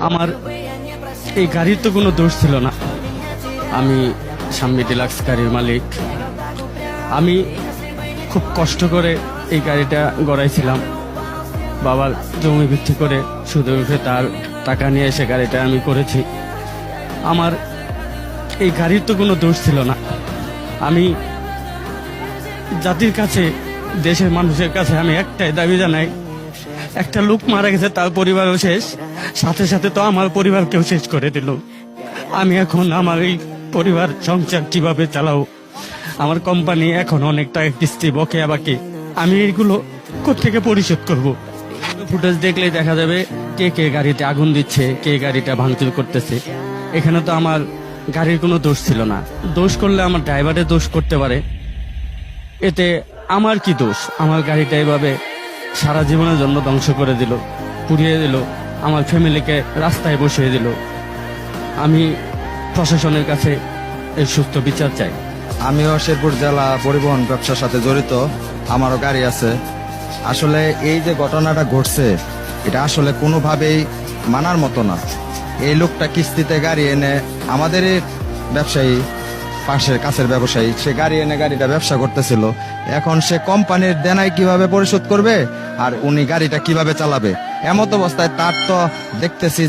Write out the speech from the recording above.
আমার এই গাড়ির তো কোনো দোষ ছিল না। আমি সামনে ডিলাক্স গাড়ির মালিক। আমি খুব কষ্ট করে এই গাড়িটা গড়াইছিলাম। বাবার জমি বিক্রি করে সুদে উঠে তার টাকা নিয়ে এসে গাড়িটা আমি করেছি। আমার এই গাড়ির তো কোনো দোষ ছিল না। আমি জাতির কাছে, দেশের মানুষের কাছে আমি একটাই দাবি জানাই, একটা লোক মারা গেছে, তার পরিবারও শেষ, সাথে সাথে তো আমার পরিবারকেও শেষ করে দিল। আমি এখন আমার এই পরিবার সংসার কিভাবে চালাও? আমার কোম্পানি এখন অনেক টাকা কিস্তি বকেয়া বাকি, আমি এইগুলো কোত্থেকে পরিশোধ করব? ফুটেজ দেখলেই দেখা যাবে কে কে গাড়িতে আগুন দিচ্ছে, কে গাড়িটা ভাঙচুর করতেছে। এখানে তো আমার গাড়ির কোনো দোষ ছিল না। দোষ করলে আমার ড্রাইভারের দোষ করতে পারে, এতে আমার কি দোষ? আমার গাড়িটা এভাবে সারা জীবনের জন্য ধ্বংস করে দিল, পুড়িয়ে দিল, আমার ফ্যামিলিকে রাস্তায় বসিয়ে দিল। আমি প্রশাসনের কাছে এর সুস্থ বিচার চাই। আমিও শেরপুর জেলা পরিবহন ব্যবসার সাথে জড়িত, আমারও গাড়ি আছে। আসলে এই যে ঘটনাটা ঘটছে, এটা আসলে কোনোভাবেই মানার মতো না। এই লোকটা কিস্তিতে গাড়ি এনে, আমাদের ব্যবসায়ী, পাশের কাছের ব্যবসায়ী, সে গাড়ি এনে গাড়িটা ব্যবসা করতেছিল। এখন সে কোম্পানির দেনায় কিভাবে পরিশোধ করবে আর উনি গাড়িটা কিভাবে চালাবে? এমত অবস্থায় তার তো দেখতেছি